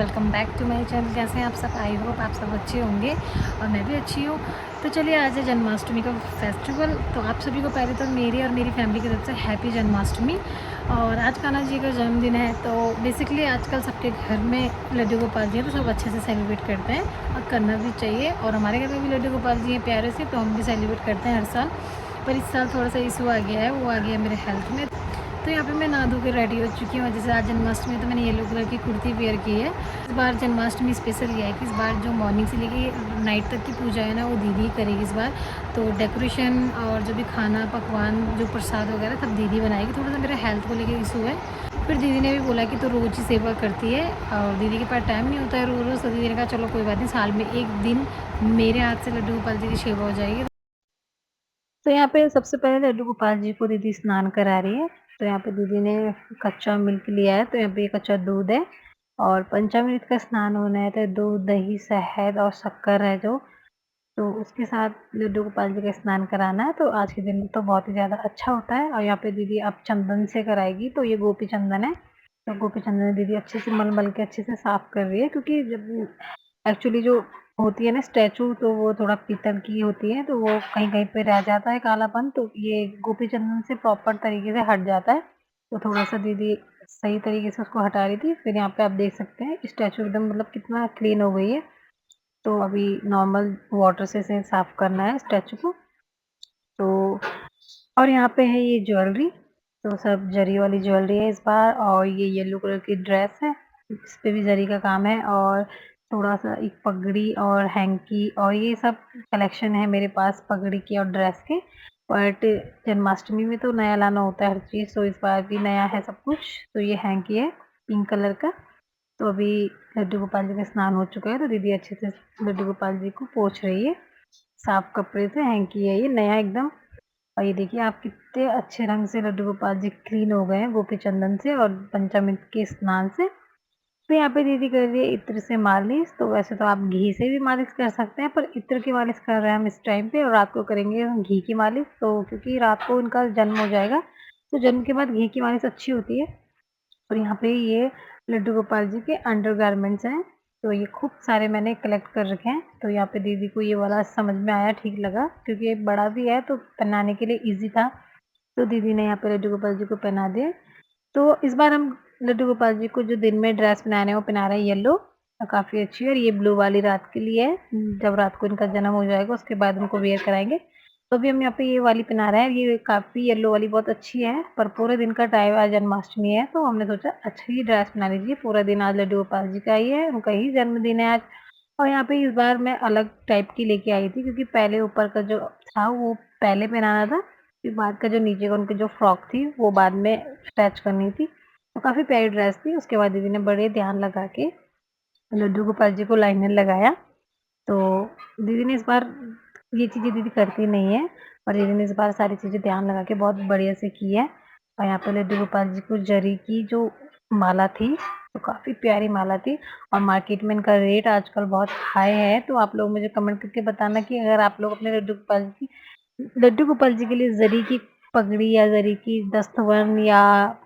Welcome back to my channel. कैसे हैं आप सब? आई होप आप सब अच्छे होंगे और मैं भी अच्छी हूँ। तो चलिए, आज है जन्माष्टमी का फेस्टिवल। तो आप सभी को पहले तो मेरी और मेरी फैमिली की तरफ से हैप्पी जन्माष्टमी। और आज कान्हा जी का जन्मदिन है, तो बेसिकली आजकल सबके घर में लड्डू गोपाल जी हैं, तो सब अच्छे से सेलिब्रेट करते हैं और करना भी चाहिए। और हमारे घर में भी लड्डू गोपाल जी हैं प्यारे से, तो हम भी सेलिब्रेट करते हैं हर साल। पर इस साल थोड़ा सा इशू आ गया है, वो आ गया है मेरे हेल्थ में। तो यहाँ पे मैं नहा धो के रेडी हो चुकी हूँ। जैसे आज जन्माष्टमी है तो मैंने येलो कलर की कुर्ती वेयर की है। इस बार जन्माष्टमी स्पेशल ये है कि इस बार जो मॉर्निंग से लेके नाइट तक की पूजा है ना, वो दीदी ही करेगी इस बार। तो डेकोरेशन और जो भी खाना पकवान जो प्रसाद वगैरह सब दीदी बनाएगी। थोड़ा सा मेरा हेल्थ को लेके इशू है। फिर दीदी ने भी बोला कि तो रोज़ ही सेवा करती है और दीदी के पास टाइम नहीं होता है रोज़ रोज़। तो दीदी ने कहा चलो कोई बात नहीं, साल में एक दिन मेरे हाथ से लड्डू गोपाल जी की सेवा हो जाएगी। तो यहाँ पे सबसे पहले लड्डू गोपाल जी को दीदी स्नान करा रही है। तो यहाँ पे दीदी ने कच्चा मिल्क लिया है, तो यहाँ पे ये कच्चा दूध है और पंचामृत का स्नान होना है। तो दूध, दही, शहद और शक्कर है जो, तो उसके साथ लड्डू गोपाल जी का स्नान कराना है। तो आज के दिन तो बहुत ही ज़्यादा अच्छा होता है। और यहाँ पे दीदी अब चंदन से कराएगी, तो ये गोपी चंदन है। तो गोपी चंदन दीदी अच्छे से मल मल के अच्छे से साफ कर रही है, क्योंकि जब एक्चुअली जो होती है ना स्टैचू, तो वो थोड़ा पीतल की होती है, तो वो कहीं-कहीं पे रह जाता है कालापन, तो ये गोपी चंदन से प्रॉपर तरीके से हट जाता है। तो थोड़ा-सा दीदी सही तरीके से उसको हटा रही थी। फिर यहाँ पे आप देख सकते हैं स्टैचू एकदम मतलब कितना क्लीन हो गई है। तो अभी नॉर्मल वाटर से इसे साफ करना है स्टैचू को। तो और यहाँ पे है ये ज्वेलरी, तो सब जरी वाली ज्वेलरी है इस बार। और ये येलो कलर की ड्रेस है, इस पे भी जरी का काम है। और थोड़ा-सा एक पगड़ी और हैंकी और ये सब कलेक्शन है मेरे पास पगड़ी की और ड्रेस के। बट जन्माष्टमी में तो नया लाना होता है हर चीज़, तो इस बार भी नया है सब कुछ। तो ये हैंकी है पिंक कलर का। तो अभी लड्डू गोपाल जी का स्नान हो चुका है, तो दीदी अच्छे से लड्डू गोपाल जी को पोंछ रही है साफ कपड़े से। हैंकी है ये नया एकदम। और ये देखिए आप कितने अच्छे रंग से लड्डू गोपाल जी क्लीन हो गए हैं गोपी चंदन से और पंचामृत के स्नान से। तो यहाँ पे दीदी कर रही है इत्र से मालिश। तो वैसे तो आप घी से भी मालिश कर सकते हैं, पर इत्र की मालिश कर रहे हैं हम इस टाइम पे, और रात को करेंगे हम घी की मालिश। तो क्योंकि रात को उनका जन्म हो जाएगा, तो जन्म के बाद घी की मालिश अच्छी होती है। और यहाँ पे ये लड्डू गोपाल जी के अंडरगारमेंट्स हैं, तो ये खूब सारे मैंने कलेक्ट कर रखे हैं। तो यहाँ पे दीदी को ये वाला समझ में आया, ठीक लगा, क्योंकि ये बड़ा भी है तो पहनाने के लिए ईज़ी था। तो दीदी ने यहाँ पे लड्डू गोपाल जी को पहना दिया। तो इस बार हम लड्डू गोपाल जी को जो दिन में ड्रेस पहना रहे हैं वो पहना रहे हैं येलो, काफ़ी अच्छी है। और ये ब्लू वाली रात के लिए है, जब रात को इनका जन्म हो जाएगा उसके बाद उनको वियर कराएँगे। तो अभी हम यहाँ पे ये वाली पहना रहे हैं, ये काफ़ी येलो वाली बहुत अच्छी है। पर पूरे दिन का टाइम, आज जन्माष्टमी है, तो हमने सोचा अच्छी ड्रेस पहना लीजिए पूरा दिन। आज लड्डू गोपाल जी का ही है, उनका ही जन्मदिन है आज। और यहाँ पे इस बार मैं अलग टाइप की लेके आई थी, क्योंकि पहले ऊपर का जो था वो पहले पहनाना था, फिर बाद का जो नीचे का उनकी जो फ्रॉक थी वो बाद में अटैच करनी थी। तो काफ़ी प्यारी ड्रेस थी। उसके बाद दीदी ने बड़े ध्यान लगा के लड्डू गोपाल जी को लाइनर लगाया। तो दीदी ने इस बार ये चीज़ें दीदी करती नहीं है, और दीदी ने इस बार सारी चीज़ें ध्यान लगा के बहुत बढ़िया से की है। और यहाँ पे लड्डू गोपाल जी को जरी की जो माला थी, तो काफ़ी प्यारी माला थी। और मार्केट में इनका रेट आजकल बहुत हाई है। तो आप लोग मुझे कमेंट करके बताना कि अगर आप लोग अपने लड्डू गोपाल जी के लिए जरी की पगड़ी या जरी की दस्तवन या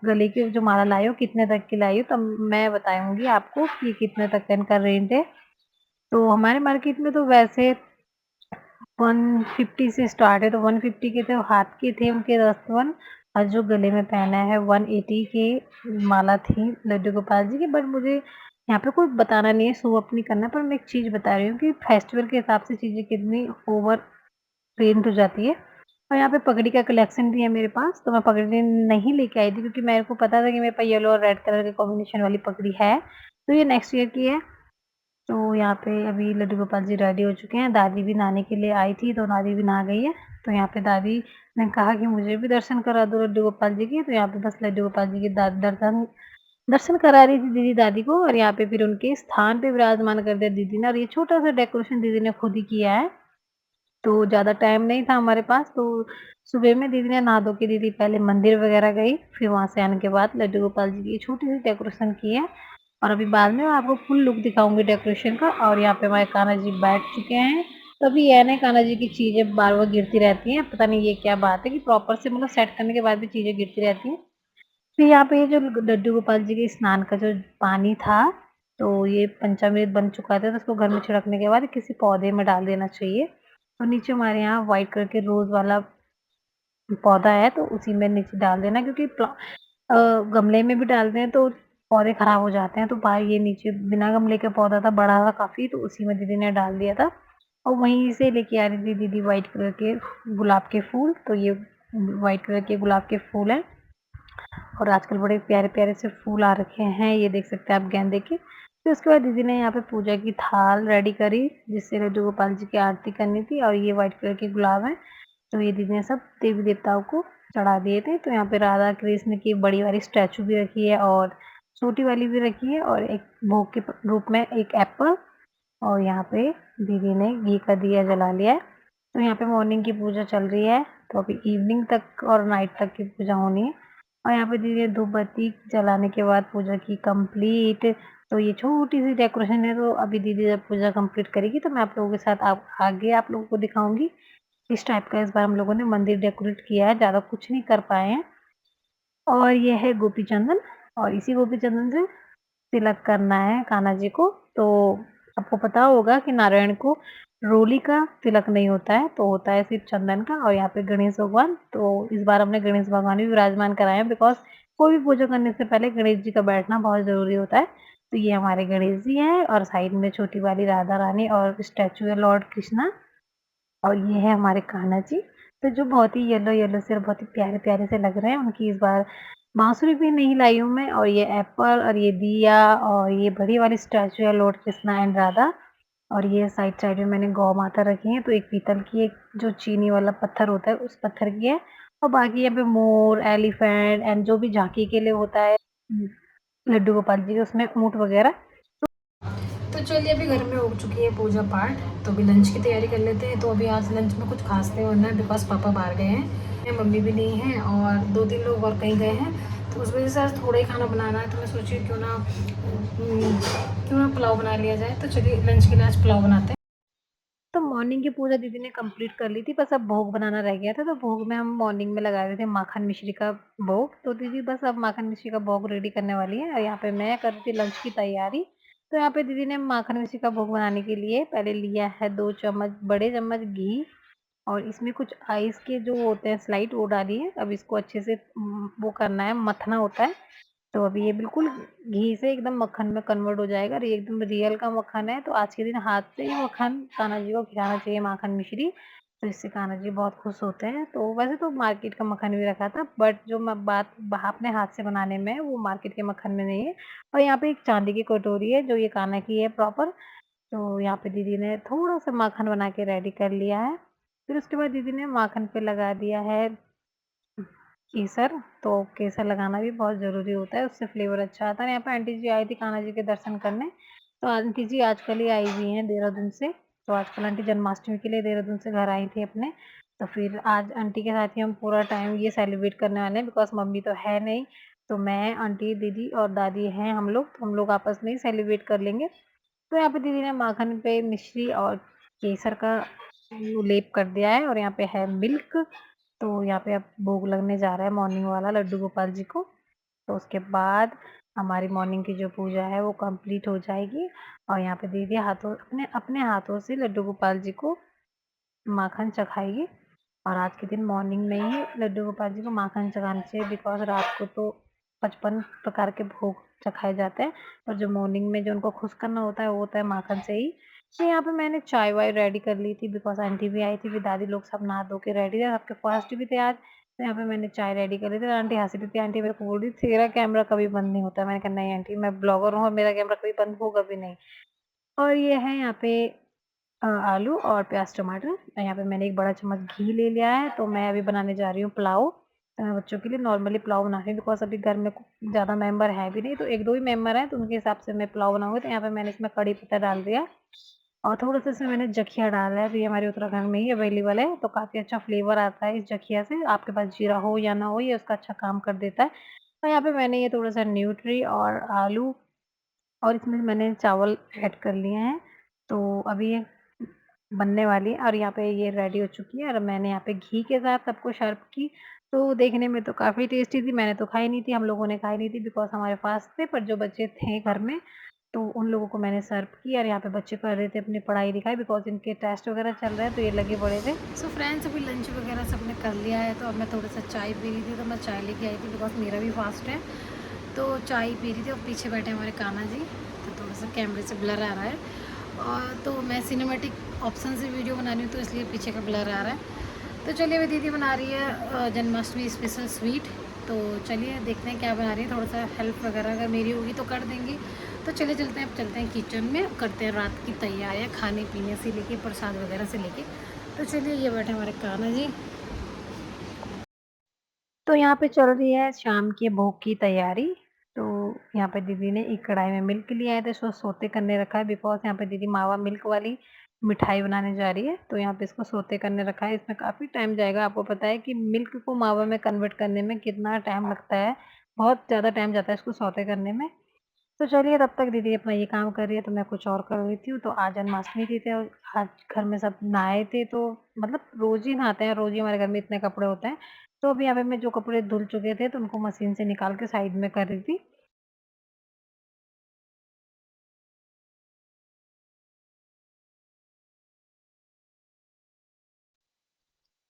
गले की जो माला लाई हो, कितने तक की लाई हो, तब मैं बताऊंगी आपको कि कितने तक का इनका रेंज है। तो हमारे मार्केट में तो वैसे 150 से स्टार्ट है। तो 150 के तो हाथ के थे उनके दस्तवन, और जो गले में पहना है 180 की माला थी लड्डू गोपाल जी की। बट मुझे यहाँ पे कोई बताना नहीं है, शो अप नहीं करना है, पर मैं एक चीज़ बता रही हूँ कि फेस्टिवल के हिसाब से चीज़ें कितनी ओवर रेंज हो जाती है। और यहाँ पे पगड़ी का कलेक्शन भी है मेरे पास। तो मैं पगड़ी नहीं लेके आई थी, क्योंकि मेरे को पता था कि मेरे पास येलो और रेड कलर के कॉम्बिनेशन वाली पगड़ी है, तो ये नेक्स्ट ईयर की है। तो यहाँ पे अभी लड्डू गोपाल जी रेडी हो चुके हैं। दादी भी नहाने के लिए आई थी, तो दादी भी नहा गई है। तो यहाँ पे दादी ने कहा कि मुझे भी दर्शन करा दो लड्डू गोपाल जी के। तो यहाँ पे बस लड्डू गोपाल जी के दर्शन दर्शन करा रही थी दीदी दादी को, और यहाँ पे फिर उनके स्थान पे विराजमान कर दिया दीदी ने। और ये छोटा सा डेकोरेशन दीदी ने खुद ही किया है। तो ज़्यादा टाइम नहीं था हमारे पास, तो सुबह में दीदी ने नहा धो के दीदी पहले मंदिर वगैरह गई, फिर वहाँ से आने के बाद लड्डू गोपाल जी की छोटी-सी डेकोरेशन की है। और अभी बाद में मैं आपको फुल लुक दिखाऊँगी डेकोरेशन का। और यहाँ पे हमारे कान्हा जी बैठ चुके हैं। तो अभी ये है ना, कान्हा जी की चीज़ें बार-बार गिरती रहती हैं, पता नहीं ये क्या बात है कि प्रॉपर से मतलब सेट करने के बाद भी चीज़ें गिरती रहती हैं। फिर यहाँ पे ये जो लड्डू गोपाल जी के स्नान का जो पानी था, तो ये पंचामृत बन चुका था, तो इसको घर में छिड़कने के बाद किसी पौधे में डाल देना चाहिए। तो नीचे हमारे यहाँ व्हाइट कलर के रोज़ वाला पौधा है, तो उसी में नीचे डाल देना, क्योंकि गमले में भी डालते हैं तो पौधे खराब हो जाते हैं। तो भाई ये नीचे बिना गमले का पौधा था, बड़ा था काफ़ी, तो उसी में दीदी ने डाल दिया था। और वहीं से लेके आ रही थी दीदी व्हाइट कलर के गुलाब के फूल। तो ये व्हाइट कलर के गुलाब के फूल हैं और आजकल बड़े प्यारे-प्यारे से फूल आ रखे हैं, ये देख सकते हैं आप गेंदे के। फिर उसके बाद दीदी ने यहाँ पे पूजा की थाल रेडी करी, जिससे लड्डू गोपाल जी की आरती करनी थी। और ये व्हाइट कलर के गुलाब हैं, तो ये दीदी ने सब देवी-देवताओं को चढ़ा दिए थे। तो यहाँ पे राधा कृष्ण की बड़ी वाली स्टैचू भी रखी है और छोटी वाली भी रखी है, और एक भोग के रूप में एक एप्पल, और यहाँ पे दीदी ने घी का दिया जला लिया है। तो यहाँ पे मॉर्निंग की पूजा चल रही है, तो अभी इवनिंग तक और नाइट तक की पूजा होनी है। और यहाँ पे दीदी ने धूप बत्ती जलाने के बाद पूजा की कंप्लीट। तो ये छोटी-सी डेकोरेशन है, तो अभी दीदी जब पूजा कंप्लीट करेगी तो मैं आप लोगों के साथ आप आगे आप लोगों को दिखाऊँगी। इस टाइप का इस बार हम लोगों ने मंदिर डेकोरेट किया है, ज़्यादा कुछ नहीं कर पाए हैं। और ये है गोपी चंदन, और इसी गोपी चंदन से तिलक करना है कान्हा जी को। तो आपको पता होगा कि नारायण को रोली का तिलक नहीं होता है, तो होता है सिर्फ़ चंदन का। और यहाँ पे गणेश भगवान, तो इस बार हमने गणेश भगवान भी विराजमान कराए हैं, बिकॉज़ कोई भी पूजा करने से पहले गणेश जी का बैठना बहुत ज़रूरी होता है। तो ये हमारे गणेश जी हैं, और साइड में छोटी वाली राधा रानी और स्टैचू है लॉर्ड कृष्णा। और ये है हमारे कान्हा जी, तो जो बहुत ही येलो-येलो से और बहुत ही प्यारे-प्यारे से लग रहे हैं। उनकी इस बार बाँसुरी भी नहीं लाई हूँ मैं, और ये एप्पल और ये दिया और ये बड़ी वाली स्टैचू है लॉर्ड कृष्णा एंड राधा। और ये साइड-साइड में मैंने गौ माता रखी हैं, तो एक पीतल की, एक जो चीनी वाला पत्थर होता है उस पत्थर की है, और बाकी यहाँ पे मोर, एलिफेंट एंड जो भी झाँकी के लिए होता है लड्डू गोपाल जी के, उसमें ऊँट वगैरह। तो चलिए अभी घर में हो चुकी है पूजा पाठ, तो अभी लंच की तैयारी कर लेते हैं। तो अभी आज लंच में कुछ खास नहीं होना है, बिकॉज़ पापा बाहर गए हैं, मम्मी भी नहीं है और 2-3 लोग और कहीं गए हैं, तो उस वजह से आज थोड़ा ही खाना बनाना है। तो मैं सोची क्यों ना पुलाव बना लिया जाए। तो चलिए लंच के लिए आज पुलाव बनाते हैं। तो मॉर्निंग की पूजा दीदी ने कंप्लीट कर ली थी, बस अब भोग बनाना रह गया था। तो भोग में हम मॉर्निंग में लगा रहे थे माखन मिश्री का भोग। तो दीदी बस अब माखन मिश्री का भोग रेडी करने वाली है, और यहाँ पे मैं कर रही थी लंच की तैयारी। तो यहाँ पे दीदी ने माखन मिश्री का भोग बनाने के लिए पहले लिया है 2 चम्मच, बड़े चम्मच घी, और इसमें कुछ आइस के जो होते हैं स्लाइड, वो डाली है। अब इसको अच्छे से वो करना है, मथना होता है। तो अभी ये बिल्कुल घी से एकदम मक्खन में कन्वर्ट हो जाएगा, और ये एकदम रियल का मक्खन है। तो आज के दिन हाथ से ही मक्खन कान्हा जी को खिलाना चाहिए, माखन मिश्री। तो इससे कान्हा जी बहुत खुश होते हैं। तो वैसे तो मार्केट का मक्खन भी रखा था, बट जो मैं बात अपने हाथ से बनाने में है, वो मार्केट के मक्खन में नहीं है। और यहाँ पे एक चांदी की कटोरी है, जो ये कान्हा की है प्रॉपर। तो यहाँ पे दीदी ने थोड़ा-सा माखन बना के रेडी कर लिया है। फिर उसके बाद दीदी ने माखन पे लगा दिया है केसर। तो केसर लगाना भी बहुत ज़रूरी होता है, उससे फ्लेवर अच्छा आता है। यहाँ पे आंटी जी आई थी कान्हा जी के दर्शन करने, तो आंटी जी आजकल ही आई हुई हैं देहरादून से। तो आजकल आंटी जन्माष्टमी के लिए देहरादून से घर आई थी अपने। तो फिर आज आंटी के साथ ही हम पूरा टाइम ये सेलिब्रेट करने वाले हैं, बिकॉज़ मम्मी तो है नहीं। तो मैं, आंटी, दीदी और दादी हैं हम लोग, तो हम लोग आपस में ही सेलिब्रेट कर लेंगे। तो यहाँ पे दीदी ने माखन पे मिश्री और केसर का वो लेप कर दिया है, और यहाँ पे है मिल्क। तो यहाँ पे अब भोग लगने जा रहा है मॉर्निंग वाला लड्डू गोपाल जी को। तो उसके बाद हमारी मॉर्निंग की जो पूजा है वो कंप्लीट हो जाएगी, और यहाँ पे दीदी हाथों अपने अपने हाथों से लड्डू गोपाल जी को माखन चखाएगी। और आज के दिन मॉर्निंग में ही लड्डू गोपाल जी को माखन चखाना चाहिए, बिकॉज़ रात को तो 55 प्रकार के भोग चखाए जाते हैं, और जो मॉर्निंग में जो उनको खुश करना होता है वो होता है माखन से ही। तो यहाँ पे मैंने चाय-वाय रेडी कर ली थी, बिकॉज़ आंटी भी आई थी, फिर दादी लोग सब नहा धो के रेडी थे, सबके फर्स्ट भी थे आज। तो यहाँ पे मैंने चाय रेडी कर ली थी, और आंटी हँस रही थी। आंटी मेरे को बोल रही, "तेरा कैमरा कभी बंद नहीं होता।" मैंने कहा, "नहीं आंटी, मैं ब्लॉगर हूँ और मेरा कैमरा कभी बंद होगा भी नहीं।" और ये है यहाँ पे आलू और प्याज़ टमाटर। यहाँ पे मैंने एक बड़ा चम्मच घी ले लिया है, तो मैं अभी बनाने जा रही हूँ पुलाव। बच्चों के लिए नॉर्मली पुलाव बना रही हूँ, बिकॉज़ अभी घर में ज़्यादा मेंबर है भी नहीं, तो 1-2 ही मेंबर हैं, तो उनके हिसाब से मैं पुलाव बनाऊँगी। तो यहाँ पे मैंने इसमें कड़ी पत्ता डाल दिया, और थोड़ा-सा इसमें मैंने जखिया डाला है, तो ये हमारे उत्तराखंड में ही अवेलेबल है, तो काफ़ी अच्छा फ्लेवर आता है इस जखिया से। आपके पास जीरा हो या ना हो, ये उसका अच्छा काम कर देता है। और यहाँ पे मैंने ये थोड़ा-सा न्यूट्री और आलू, और इसमें मैंने चावल ऐड कर लिए हैं। तो अभी ये बनने वाली है, और यहाँ पे ये रेडी हो चुकी है, और मैंने यहाँ पे घी के साथ सबको सर्व की। तो देखने में तो काफ़ी टेस्टी थी, मैंने तो खाई नहीं थी, हम लोगों ने खाई नहीं थी, बिकॉज़ हमारे फास्ट थे, पर जो बच्चे थे घर में तो उन लोगों को मैंने सर्व किया और यहाँ पे बच्चे कर रहे थे अपनी पढ़ाई-लिखाई बिकॉज़ इनके टेस्ट वगैरह चल रहे हैं तो ये लगे पड़े थे। सो फ्रेंड्स अभी लंच वगैरह सबने कर लिया है तो अब मैं थोड़ा-सा चाय पी रही थी तो मैं चाय लेके आई थी बिकॉज़ मेरा भी फ़ास्ट है। तो चाय पी रही थी और पीछे बैठे हमारे कान्हा जी, तो थोड़ा-सा कैमरे से ब्लर आ रहा है। और तो मैं सिनेमैटिक ऑप्शन से वीडियो बना रही हूँ तो इसलिए पीछे का ब्लर आ रहा है। तो चलिए अभी दीदी बना रही है जन्माष्टमी स्पेशल स्वीट। तो चलिए देखते हैं क्या बना रही है, थोड़ा-सा हेल्प वगैरह अगर मेरी होगी तो कर देंगी। तो चलिए चलते हैं, अब चलते हैं किचन में, करते हैं रात की तैयारियाँ खाने-पीने से लेके प्रसाद वगैरह से लेके। तो चलिए ये बैठे हमारे कान्हा जी। तो यहाँ पे चल रही है शाम के भोग की तैयारी। तो यहाँ पे दीदी ने एक कढ़ाई में मिल्क लिया है तो इसको सोते करने रखा है बिकॉज़ यहाँ पे दीदी मावा मिल्क वाली मिठाई बनाने जा रही है। तो यहाँ पे इसको सोते करने रखा है, इसमें काफ़ी टाइम जाएगा। आपको पता है कि मिल्क को मावा में कन्वर्ट करने में कितना टाइम लगता है, बहुत ज़्यादा टाइम जाता है इसको सौते करने में। तो चलिए तब तक दीदी अपना ये काम कर रही है तो मैं कुछ और कर लेती हूँ। तो आज जन्माष्टमी थी तो आज घर में सब नहाए थे तो मतलब रोज़ ही नहाते हैं, रोज़ ही हमारे घर में इतने कपड़े होते हैं। तो अभी यहाँ पे मैं जो कपड़े धुल चुके थे तो उनको मशीन से निकाल के साइड में कर रही थी।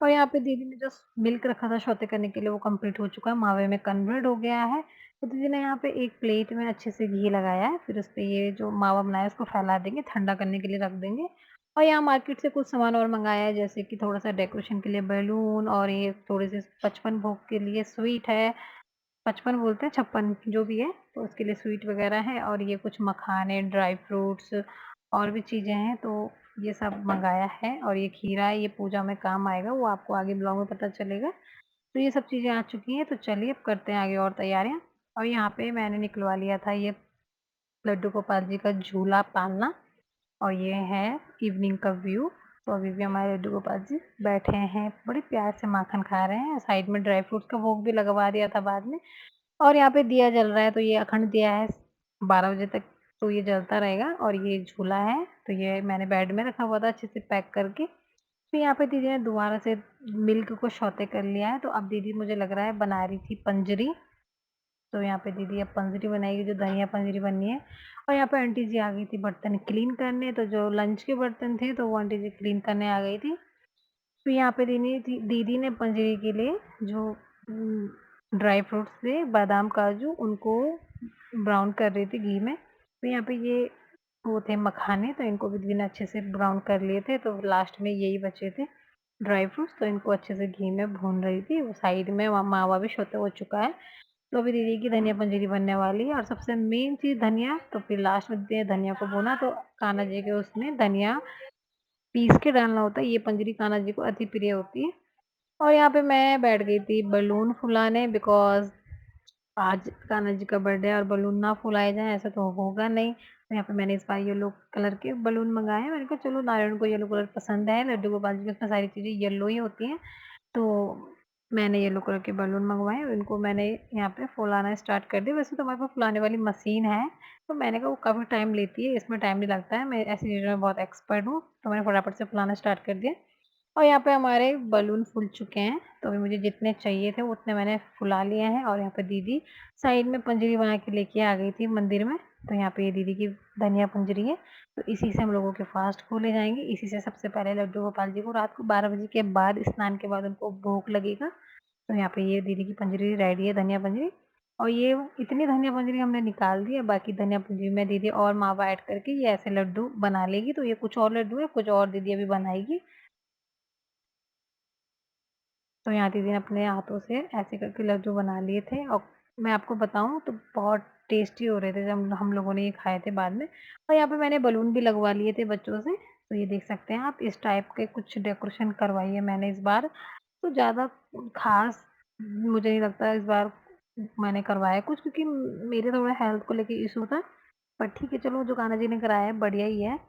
और यहाँ पे दीदी ने जो मिल्क रखा था सौते करने के लिए वो कंप्लीट हो चुका है, मावे में कन्वर्ट हो गया है। तो दीदी ने यहाँ पे एक प्लेट में अच्छे से घी लगाया है, फिर उसपे ये जो मावा बनाया है उसको फैला देंगे, ठंडा करने के लिए रख देंगे। और यहाँ मार्केट से कुछ सामान और मँगाया है जैसे कि थोड़ा-सा डेकोरेशन के लिए बैलून और ये थोड़े-से 55 भोग के लिए स्वीट है, 55 बोलते हैं 56 जो भी है, तो उसके लिए स्वीट वग़ैरह है और ये कुछ मखाने, ड्राई फ्रूट्स और भी चीज़ें हैं, तो ये सब मँगाया है और ये खीरा है, ये पूजा में काम आएगा, वो आपको आगे ब्लॉग में पता चलेगा। तो ये सब चीज़ें आ चुकी हैं, तो चलिए अब करते हैं आगे और तैयारियाँ। और यहाँ पे मैंने निकलवा लिया था ये लड्डू गोपाल जी का झूला पालना और ये है इवनिंग का व्यू। तो अभी भी हमारे लड्डू गोपाल जी बैठे हैं, बड़े प्यार से माखन खा रहे हैं, साइड में ड्राई फ्रूट्स का भोग भी लगवा दिया था बाद में। और यहाँ पे दिया जल रहा है, तो ये अखंड दिया है 12 बजे तक, तो ये जलता रहेगा। और ये झूला है, तो ये मैंने बेड में रखा हुआ था अच्छे से पैक करके। फिर यहाँ पे दीदी ने दोबारा से मिल्क को सौते कर लिया है, तो अब दीदी मुझे लग रहा है बना रही थी पंजरी। तो यहाँ पे दीदी अब पंजरी बनाएगी, जो धनिया पंजरी बननी है। और यहाँ पे आंटी जी आ गई थी बर्तन क्लीन करने, तो जो लंच के बर्तन थे तो वो आंटी जी क्लीन करने आ गई थी। तो यहाँ पे दीदी ने पंजरी के लिए जो ड्राई फ्रूट्स थे बादाम काजू उनको ब्राउन कर रही थी घी में। तो यहाँ पे ये वो थे मखाने, तो इनको भी दीदी ने अच्छे से ब्राउन कर लिए थे, तो लास्ट में यही बचे थे ड्राई फ्रूट्स, तो इनको अच्छे से घी में भून रही थी। वो साइड में मावा भी सोते हो चुका है, तो अभी दीदी की धनिया पंजीरी बनने वाली है। और सबसे मेन चीज़ धनिया, तो फिर लास्ट में दीदी ने धनिया को भूना, तो कान्हा जी के उसमें धनिया पीस के डालना होता है, ये पंजरी कान्हा जी को अति प्रिय होती है। और यहाँ पे मैं बैठ गई थी बलून फुलाने बिकॉज़ आज कान्हा जी का बर्थडे है और बलून ना फुलाए जाएँ ऐसा तो होगा नहीं। तो यहाँ पे मैंने इस बार येलो कलर के बलून मँगाए हैं। मैंने कहा चलो नारायण को येलो कलर पसंद है, लड्डू गोपाल जी के उसमें सारी चीज़ें येलो ही होती हैं। तो मैंने येलो कलर के बलून मँगवाए, उनको मैंने यहाँ पे फुलाना स्टार्ट कर दिया। वैसे तो हमारे पास फुलाने वाली मशीन है, तो मैंने कहा वो काफ़ी टाइम लेती है, इसमें टाइम नहीं लगता है, मैं ऐसी चीज़ों में बहुत एक्सपर्ट हूँ, तो मैंने फटाफट से फुलाना स्टार्ट कर दिया। और यहाँ पे हमारे बलून फूल चुके हैं, तो अभी मुझे जितने चाहिए थे उतने मैंने फुला लिए हैं। और यहाँ पे दीदी साइड में पंजरी बना के लेके आ गई थी मंदिर में, तो यहाँ पे ये दीदी की धनिया पंजरी है, तो इसी से हम लोगों के फास्ट खोले जाएँगे। इसी से सबसे पहले लड्डू गोपाल जी को रात को 12 बजे के बाद स्नान के बाद उनको भोग लगेगा। तो यहाँ पे ये दीदी की पंजरी रेडी है, धनिया पंजरी। और ये इतनी धनिया पंजरी हमने निकाल दी है, बाकी धनिया पंजरी में दीदी और मावा ऐड करके ये ऐसे लड्डू बना लेगी। तो ये कुछ और लड्डू है, कुछ और दीदी अभी बनाएगी। तो यहाँ दीदी ने अपने हाथों से ऐसे करके लड्डू बना लिए थे और मैं आपको बताऊँ तो बहुत टेस्टी हो रहे थे जब हम लोगों ने ये खाए थे बाद में। और यहाँ पे मैंने बलून भी लगवा लिए थे बच्चों से, तो ये देख सकते हैं आप, इस टाइप के कुछ डेकोरेशन करवाई है मैंने इस बार। तो ज़्यादा ख़ास मुझे नहीं लगता इस बार मैंने करवाया कुछ, क्योंकि मेरे थोड़ा हेल्थ को लेके इश्यू था। पर ठीक है, चलो जो कान्हा जी ने कराया है बढ़िया ही है।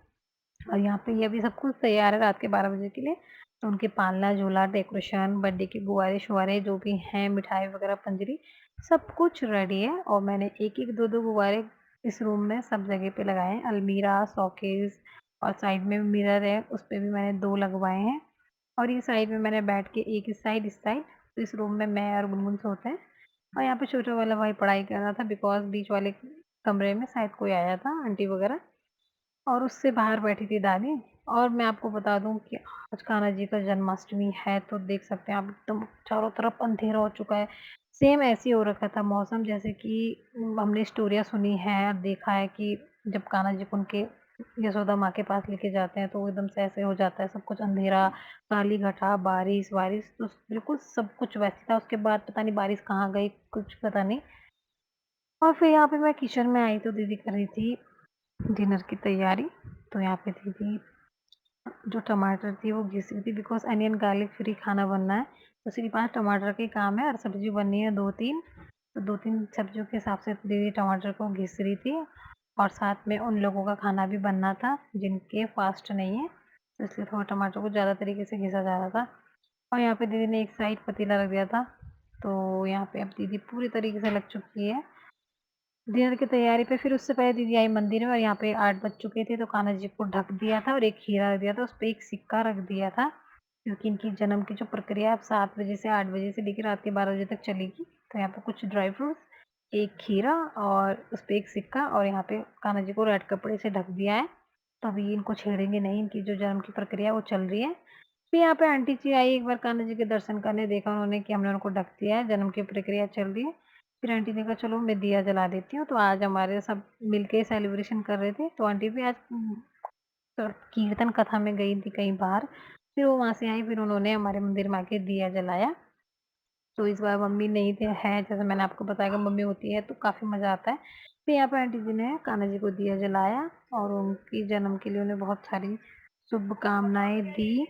और यहाँ पे ये अभी सब कुछ तैयार है रात के 12 बजे के लिए। तो उनके पालना, झूला, डेकोरेशन, बर्थडे के गुब्बारे-शुब्बारे जो भी हैं, मिठाई वगैरह, पंजरी, सब कुछ रेडी है। और मैंने एक-एक, 2-2 गुब्बारे इस रूम में सब जगह पे लगाए हैं। अलमीरा, शोकेस और साइड में मिरर है, उस पे भी मैंने 2 लगवाए हैं। और ये साइड में मैंने बैठ के एक इस साइड, इस साइड, तो इस रूम में मैं और गुनगुन सोते हैं। और यहाँ पे छोटा वाला भाई पढ़ाई कर रहा था बिकॉज़ बीच वाले कमरे में, शायद कोई आया था आंटी वग़ैरह, और उससे बाहर बैठी थी दादी। और मैं आपको बता दूँ कि आज कान्हा जी का जन्माष्टमी है, तो देख सकते हैं आप, एकदम चारों तरफ अंधेरा हो चुका है। सेम ऐसे ही हो रखा था मौसम, जैसे कि हमने स्टोरियाँ सुनी हैं और देखा है कि जब कान्हा जी को उनके यशोदा माँ के पास लेके जाते हैं, तो वो एकदम से ऐसे हो जाता है, सब कुछ अंधेरा, काली घटा, बारिश-वारिश, तो बिल्कुल सब कुछ वैसे था। उसके बाद पता नहीं बारिश कहाँ गई, कुछ पता नहीं। और फिर यहाँ पे मैं किचन में आई, तो दीदी कर रही थी डिनर की तैयारी। तो यहाँ पे दीदी जो टमाटर थी वो घिस रही थी, बिकॉज़ अनियन गार्लिक फ्री खाना बनना है, तो सिर्फ़ 5 टमाटर का ही काम है और सब्ज़ी बननी है 2-3, तो 2-3 सब्जियों के हिसाब से दीदी टमाटर को घिस रही थी। और साथ में उन लोगों का खाना भी बनना था जिनके फास्ट नहीं है, तो इसलिए थोड़ा टमाटर को ज़्यादा तरीके से घिसा जा रहा था। और यहाँ पे दीदी ने एक साइड पतीला रख दिया था, तो यहाँ पे अब दीदी पूरी तरीके से लग चुकी है डिनर की तैयारी पे। फिर उससे पहले दीदी आई मंदिर में, और यहाँ पे 8 बज चुके थे, तो कान्हा जी को ढक दिया था और एक खीरा रख दिया था, उसपे एक सिक्का रख दिया था, क्योंकि इनकी जन्म की जो प्रक्रिया है अब 7 बजे से 8 बजे से लेकर रात के 12 बजे तक चलेगी। तो यहाँ पे कुछ ड्राई फ्रूट्स, एक खीरा और उसपे एक सिक्का, और यहाँ पे कान्हा जी को रेड कपड़े से ढक दिया है। तो अभी इनको छेड़ेंगे नहीं, इनकी जो जन्म की प्रक्रिया है वो चल रही है। फिर यहाँ पे आंटी जी आई एक बार कान्हा जी के दर्शन करने, देखा उन्होंने कि हमने उनको ढक दिया है, जन्म की प्रक्रिया चल रही है। फिर आंटी ने कहा चलो मैं दिया जला देती हूँ, तो आज हमारे सब मिलके सेलिब्रेशन कर रहे थे। तो आंटी भी आज कीर्तन कथा में गई थी कहीं बाहर, फिर वो वहाँ से आई, फिर उन्होंने हमारे मंदिर में आके दिया जलाया। तो इस बार मम्मी नहीं थे हैं, जैसे मैंने आपको बताया कि मम्मी होती है तो काफ़ी मज़ा आता है। फिर यहाँ पे आंटी जी ने कान्हा जी को दिया जलाया और उनकी जन्म के लिए उन्हें बहुत सारी शुभकामनाएँ दी।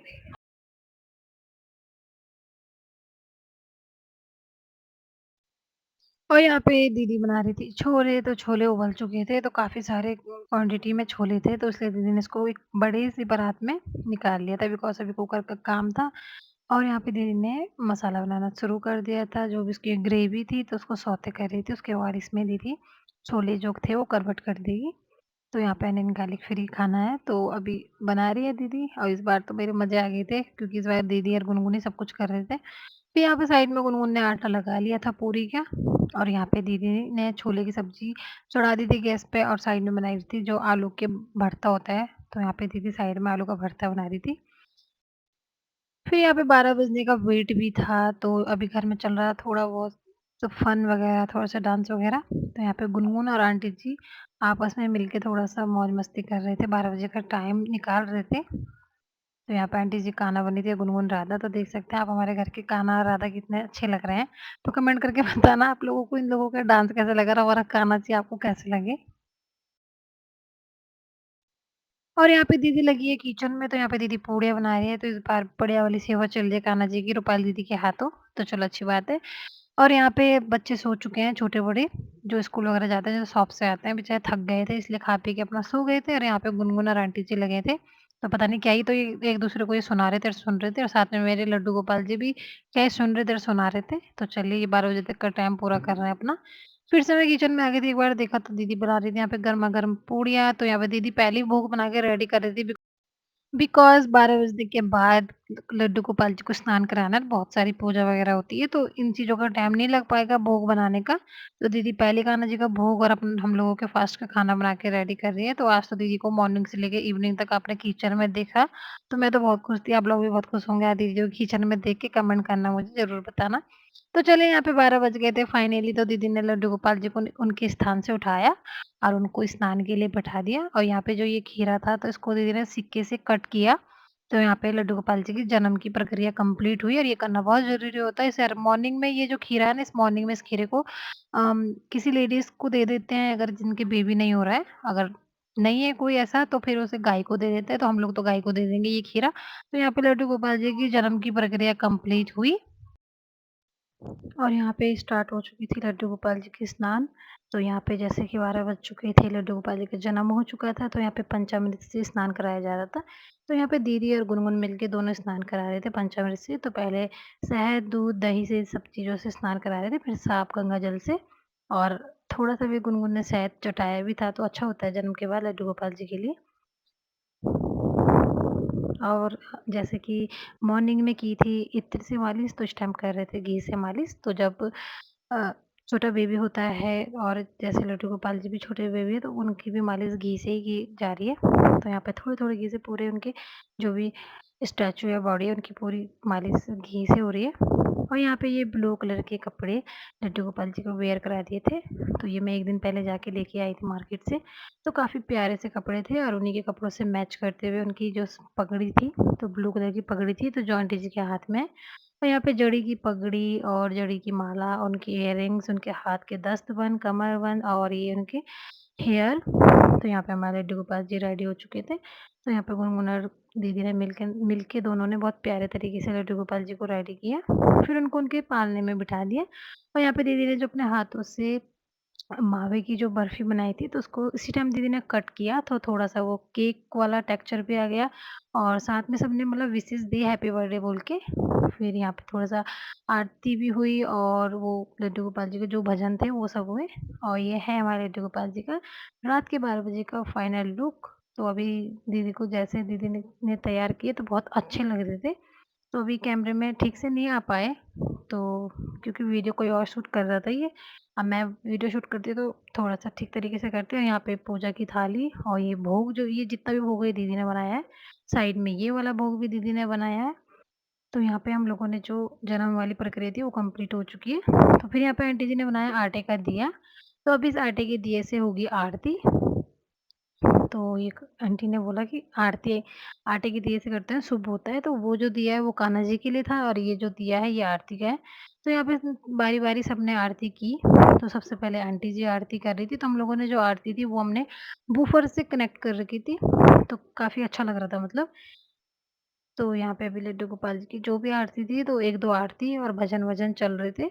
और यहाँ पे दीदी बना रही थी छोले, तो छोले उबल चुके थे, तो काफ़ी सारे क्वांटिटी में छोले थे, तो इसलिए दीदी ने इसको एक बड़ी-सी परात में निकाल लिया था, बिकॉज़ अभी कुकर का काम था। और यहाँ पे दीदी ने मसाला बनाना शुरू कर दिया था, जो भी उसकी ग्रेवी थी, तो उसको सौते कर रही थी, उसके बाद इसमें दीदी छोले जो थे वो कन्वर्ट कर देगी। तो यहाँ पे अनियन गार्लिक फ्री खाना है, तो अभी बना रही है दीदी, और इस बार तो मेरे मज़े आ गए थे, क्योंकि इस बार दीदी और गुनगुन ही सब कुछ कर रहे थे। फिर यहाँ पे साइड में गुनगुन ने आटा लगा लिया था पूरी का, और यहाँ पे दीदी ने छोले की सब्ज़ी चढ़ा दी थी गैस पे, और साइड में बनाई थी जो आलू के भरता होता है, तो यहाँ पे दीदी साइड में आलू का भरता बना रही थी। फिर यहाँ पे 12 बजने का वेट भी था, तो अभी घर में चल रहा था थोड़ा बहुत तो फन वगैरह, थोड़ा-सा डांस वगैरह। तो यहाँ पे गुनगुन और आंटी जी आपस में मिलके थोड़ा-सा मौज-मस्ती कर रहे थे, 12 बजे का टाइम निकाल रहे थे। तो यहाँ पे आंटी जी कान्हा बनी थी, गुनगुन राधा, तो देख सकते हैं आप हमारे घर के कान्हा और राधा कितने अच्छे लग रहे हैं। तो कमेंट करके बताना आप लोगों को इन लोगों का डांस कैसा लगा और हमारा कान्हा जी आपको कैसे लगे। और यहाँ पे दीदी लगी है किचन में, तो यहाँ पे दीदी पूड़ियाँ बना रही है, तो इस बार बढ़िया वाली सेवा चल रही है कान्हा जी की रूपाली दीदी के हाथों, तो चलो अच्छी बात है। और यहाँ पे बच्चे सो चुके हैं छोटे-बड़े, जो स्कूल वगैरह जाते हैं, जो शॉप से आते हैं, बेचारे थक गए थे, इसलिए खा पी के अपना सो गए थे, और यहाँ पे गुनगुन और आंटी जी लगे थे। तो पता नहीं क्या ही, तो ये एक-दूसरे को ये सुना रहे थे और सुन रहे थे, और साथ में मेरे लड्डू गोपाल जी भी क्या ही सुन रहे थे और सुना रहे थे। तो चलिए, ये 12 बजे तक का टाइम पूरा कर रहे हैं अपना। फिर से मैं किचन में आ गई थी, एक बार देखा तो दीदी बना रही थी यहाँ पे गरमा-गरम पूड़ियाँ, तो यहाँ पे दीदी पहले ही भोग बना के रेडी कर रही थी। बिकॉज़ 12 बजने के बाद लड्डू गोपाल जी को स्नान कराना है, बहुत सारी पूजा वगैरह होती है, तो इन चीज़ों का टाइम नहीं लग पाएगा भोग बनाने का। तो दीदी पहले कान्हा जी का भोग और हम लोगों के फास्ट का खाना बना के रेडी कर रही है। तो आज तो दीदी को मॉर्निंग से लेके इवनिंग तक आपने किचन में देखा, तो मैं तो बहुत खुश थी। आप लोग भी बहुत खुश होंगे आज दीदी को किचन में देख के, कमेंट करना मुझे ज़रूर बताना। तो चलिए, यहाँ पे 12 बज गए थे फाइनली, तो दीदी ने लड्डू गोपाल जी को उनके स्थान से उठाया और उनको स्नान के लिए बैठा दिया, और यहाँ पे जो ये खीरा था, तो इसको दीदी ने सिक्के से कट किया। तो यहाँ पे लड्डू गोपाल जी की जन्म की प्रक्रिया कंप्लीट हुई, और ये करना बहुत ज़रूरी होता है। इसे हर मॉर्निंग में, ये जो खीरा है ना, इस मॉर्निंग में इस खीरे को किसी लेडीज़ को दे देते हैं, अगर जिनके बेबी नहीं हो रहा है। अगर नहीं है कोई ऐसा, तो फिर उसे गाय को दे देते हैं, तो हम लोग तो गाय को दे देंगे ये खीरा। तो यहाँ पे लड्डू गोपाल जी की जन्म की प्रक्रिया कंप्लीट हुई। और यहाँ पे स्टार्ट हो चुकी थी लड्डू गोपाल जी की स्नान। तो यहाँ पे जैसे कि 12 बज चुके थे, लड्डू गोपाल जी का जन्म हो चुका था, तो यहाँ पे पंचामृत से स्नान कराया जा रहा था। तो यहाँ पे दीदी और गुनगुन मिलके दोनों स्नान करा रहे थे पंचामृत से। तो पहले शहद, दूध, दही से सब चीज़ों से स्नान करा रहे थे, फिर साफ गंगा जल से, और थोड़ा-सा भी गुनगुन ने शहद चटाया भी था, तो अच्छा होता है जन्म के बाद लड्डू गोपाल जी के लिए। और जैसे कि मॉर्निंग में की थी इत्र से मालिश, तो इस टाइम कर रहे थे घी से मालिश। तो जब अ, छोटा बेबी होता है और जैसे लड्डू गोपाल जी भी छोटे बेबी है तो उनकी भी मालिश घी से ही की जा रही है। तो यहाँ पे थोड़े-थोड़े घी से पूरे उनके जो भी स्टैच्यू या बॉडी है उनकी पूरी मालिश घी से हो रही है। और यहाँ पे ये ब्लू कलर के कपड़े लड्डू गोपाल जी को वेयर करा दिए थे। तो ये मैं 1 दिन पहले जाके लेके आई थी मार्केट से। तो काफ़ी प्यारे से कपड़े थे और उन्हीं के कपड़ों से मैच करते हुए उनकी जो पगड़ी थी, तो ब्लू कलर की पगड़ी थी तो जो आंटी जी के हाथ में। और यहाँ पे जड़ी की पगड़ी और जड़ी की माला, उनकी इयररिंग्स, उनके हाथ के दस्तबंद, कमरबंद और ये उनके हेयर। तो यहाँ पे हमारे लड्डू गोपाल जी रेडी हो चुके थे। तो यहाँ पे गुनगुन और दीदी ने मिलके दोनों ने बहुत प्यारे तरीके से लड्डू गोपाल जी को रेडी किया। फिर उनको उनके पालने में बिठा दिया और यहाँ पे दीदी ने जो अपने हाथों से मावे की जो बर्फ़ी बनाई थी, तो उसको इसी टाइम दीदी ने कट किया, तो थोड़ा-सा वो केक वाला टेक्सचर भी आ गया और साथ में सबने मतलब विशेस दी हैप्पी बर्थडे बोल के। फिर यहाँ पे थोड़ा-सा आरती भी हुई और वो लड्डू गोपाल जी के जो भजन थे, वो सब हुए। और ये है हमारे लड्डू गोपाल जी का रात के 12 बजे का फाइनल लुक। तो अभी दीदी को जैसे दीदी ने तैयार किए, तो बहुत अच्छे लग रहे थे। तो अभी कैमरे में ठीक से नहीं आ पाए, तो क्योंकि वीडियो कोई और शूट कर रहा था ये। अब मैं वीडियो शूट करती हूँ तो थोड़ा-सा ठीक तरीके से करती हूँ। यहाँ पे पूजा की थाली और ये भोग जो ये जितना भी भोग है दीदी ने बनाया है। साइड में ये वाला भोग भी दीदी ने बनाया है। तो यहाँ पे हम लोगों ने जो जन्म वाली प्रक्रिया थी वो कंप्लीट हो चुकी है। तो फिर यहाँ पे आंटी जी ने बनाया आटे का दिया। तो अब इस आटे के दिए से होगी आरती। तो एक आंटी ने बोला कि आरती आटे के दिए से करते हैं शुभ होता है, तो वो जो दिया है वो कान्हा जी के लिए था और ये जो दिया है ये आरती का है। तो यहाँ पे बारी-बारी सबने आरती की। तो सबसे पहले आंटी जी आरती कर रही थी, तो हम लोगों ने जो आरती थी वो हमने वूफर से कनेक्ट कर रखी थी, तो काफ़ी अच्छा लग रहा था मतलब। तो यहाँ पे अभी लड्डू गोपाल जी की जो भी आरती थी, तो 1-2 आरती और भजन-वजन चल रहे थे।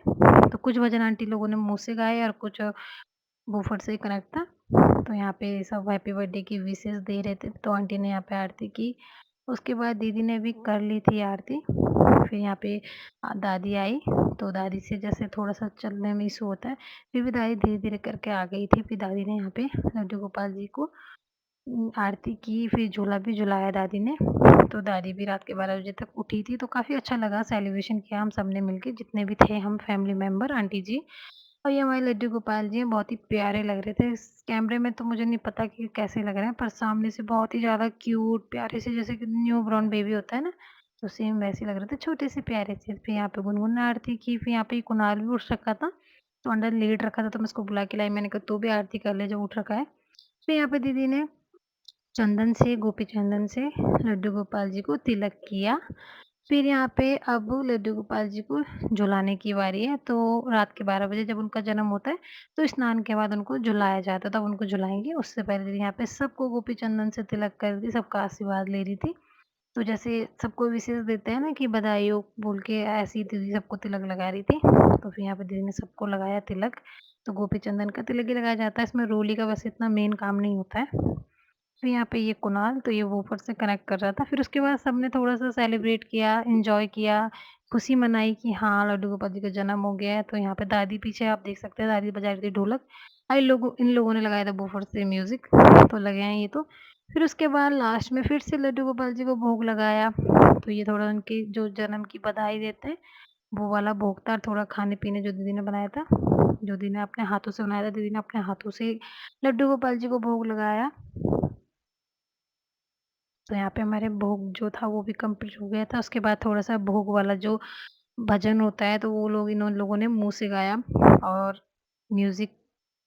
तो कुछ भजन आंटी लोगों ने मुँह से गाए और कुछ बूफर से ही कनेक्ट था। तो यहाँ पे सब हैप्पी बर्थडे की विशेस दे रहे थे, तो आंटी ने यहाँ पे आरती की। उसके बाद दीदी ने भी कर ली थी आरती। फिर यहाँ पे दादी आई, तो दादी से जैसे थोड़ा-सा चलने में इश्यू होता है, फिर भी दादी धीरे-धीरे करके आ गई थी। फिर दादी ने यहाँ पे लड्डू गोपाल जी को आरती की, फिर झूला भी झुलाया दादी ने। तो दादी भी रात के 12 बजे तक उठी थी, तो काफ़ी अच्छा लगा, सेलिब्रेशन किया हम सबने मिलके, जितने भी थे हम फैमिली मेंबर, आंटी जी और ये हमारे लड्डू गोपाल जी हैं, बहुत ही प्यारे लग रहे थे। इस कैमरे में तो मुझे नहीं पता कि कैसे लग रहे हैं, पर सामने से बहुत ही ज़्यादा क्यूट, प्यारे से जैसे कि न्यू बॉर्न बेबी होता है ना, तो सेम वैसे ही लग रहे थे, छोटे से प्यारे से। फिर यहाँ पे गुनगुन ने आरती की, फिर यहाँ पे कुणाल भी उठ रखा था, तो अंदर लेट रखा था, तो मैं उसको बुला के लाई, मैंने कहा तू भी आरती कर ले जो उठ रखा है। फिर यहाँ पे दीदी ने चंदन से, गोपी चंदन से लड्डू गोपाल जी को तिलक किया। फिर यहाँ पे अब लड्डू गोपाल जी को झुलाने की बारी है, तो रात के 12 बजे जब उनका जन्म होता है, तो स्नान के बाद उनको झुलाया जाता है, तब उनको झुलाएँगे। उससे पहले दीदी यहाँ पे सबको गोपी चंदन से तिलक कर रही थी, सबका आशीर्वाद ले रही थी। तो जैसे सबको विशेष देते हैं ना कि बधाई हो बोल के, ऐसे ही दीदी सबको तिलक लगा रही थी। तो फिर यहाँ पे दीदी ने सबको लगाया तिलक, तो गोपी चंदन का तिलक ही लगाया जाता है, इसमें रोली का वैसे इतना मेन काम नहीं होता है। फिर यहाँ पे ये कुणाल तो ये वूफर से कनेक्ट कर रहा था। फिर उसके बाद सबने थोड़ा-सा सेलिब्रेट किया, एन्जॉय किया, खुशी मनाई कि हाँ, लड्डू गोपाल जी का जन्म हो गया है। तो यहाँ पे दादी पीछे आप देख सकते हैं, दादी बजा रही थी ढोलक। इन लोगों ने लगाया था वूफर से म्यूज़िक, तो लगे हैं ये तो। फिर उसके बाद लास्ट में फिर से लड्डू गोपाल जी को भोग लगाया। तो ये थोड़ा उनकी जो जन्म की बधाई देते हैं, वो वाला भोग था। थोड़ा खाने-पीने जो दीदी ने बनाया था, जो दीदी ने अपने हाथों से बनाया था, दीदी ने अपने हाथों से लड्डू गोपाल जी को भोग लगाया। तो यहाँ पे हमारे भोग जो था वो भी कंप्लीट हो गया था। उसके बाद थोड़ा-सा भोग वाला जो भजन होता है, तो वो लोग इन लोगों ने मुँह से गाया और म्यूज़िक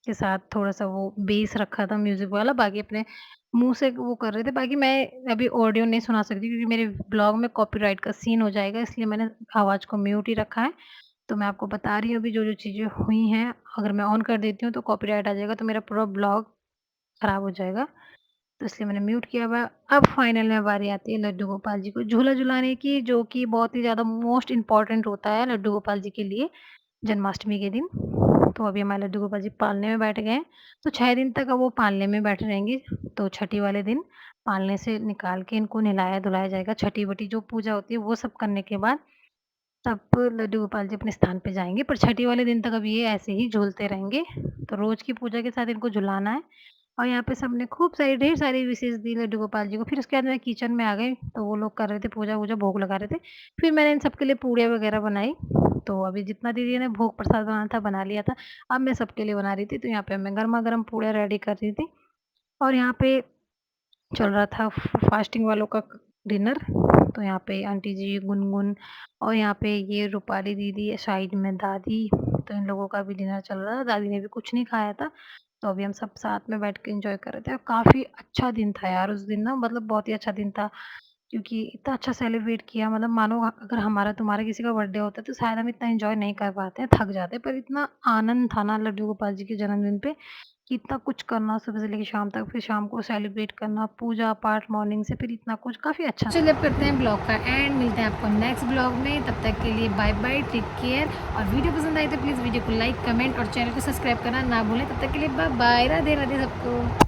के साथ थोड़ा-सा वो बेस रखा था म्यूज़िक वाला, बाकी अपने मुँह से वो कर रहे थे। बाकी मैं अभी ऑडियो नहीं सुना सकती क्योंकि मेरे ब्लॉग में कॉपीराइट का सीन हो जाएगा, इसलिए मैंने आवाज़ को म्यूट ही रखा है। तो मैं आपको बता रही हूँ अभी जो-जो चीज़ें हुई हैं, अगर मैं ऑन कर देती हूँ तो कॉपीराइट आ जाएगा, तो मेरा पूरा ब्लॉग खराब हो जाएगा। तो इसलिए मैंने म्यूट किया हुआ है। अब फाइनल में बारी आती है लड्डू गोपाल जी को झूला झुलाने की, जो कि बहुत ही ज़्यादा मोस्ट इम्पोर्टेंट होता है लड्डू गोपाल जी के लिए जन्माष्टमी के दिन। तो अभी हमारे लड्डू गोपाल जी पालने में बैठ गए हैं, तो 6 दिन तक अब वो पालने में बैठे रहेंगे। तो छठी वाले दिन पालने से निकाल के इनको नहलाया-धुलाया जाएगा। छठी-वटी जो पूजा होती है वो सब करने के बाद तब लड्डू गोपाल जी अपने स्थान पे जाएँगे, पर छठी वाले दिन तक अब ये ऐसे ही झूलते रहेंगे। तो रोज़ की पूजा के साथ इनको झुलाना है। और यहाँ पे सबने खूब सारी ढेर सारी विशेज़ दी लड्डू गोपाल जी को। फिर उसके बाद मैं किचन में आ गई, तो वो लोग कर रहे थे पूजा-वूजा, भोग लगा रहे थे। फिर मैंने इन सबके लिए पूड़ियाँ वगैरह बनाई। तो अभी जितना दीदी ने भोग प्रसाद बनाना था, बना लिया था। अब मैं सबके लिए बना रही थी, तो यहाँ पे मैं गरमा-गरम पूड़ियाँ रेडी कर रही थी। और यहाँ पे चल रहा था फास्टिंग वालों का डिनर। तो यहाँ पे आंटी जी, गुनगुन और यहाँ पे ये रूपाली दीदी, साइड में दादी, तो इन लोगों का भी डिनर चल रहा था। दादी ने भी कुछ नहीं खाया था, तो अभी हम सब साथ में बैठ के एन्जॉय कर रहे थे और काफ़ी अच्छा दिन था यार उस दिन ना, मतलब बहुत ही अच्छा दिन था। क्योंकि इतना अच्छा सेलिब्रेट किया, मतलब मानो अगर हमारा तुम्हारा किसी का बर्थडे होता तो शायद हम इतना एन्जॉय नहीं कर पाते हैं, थक जाते हैं। पर इतना आनंद था ना लड्डू गोपाल जी के जन्मदिन पे कि इतना कुछ करना सुबह से लेके शाम तक, फिर शाम को सेलिब्रेट करना, पूजा-पाठ मॉर्निंग से, फिर इतना कुछ काफ़ी अच्छा। चलिए अब करते हैं ब्लॉग का एंड, मिलते हैं आपको नेक्स्ट ब्लॉग में। तब तक के लिए बाय बाय, टेक केयर। और वीडियो पसंद आई तो प्लीज़ वीडियो को लाइक, कमेंट और चैनल को सब्सक्राइब करना ना भूलें। तब तक के लिए बाय बाय, राधे राधे सबको।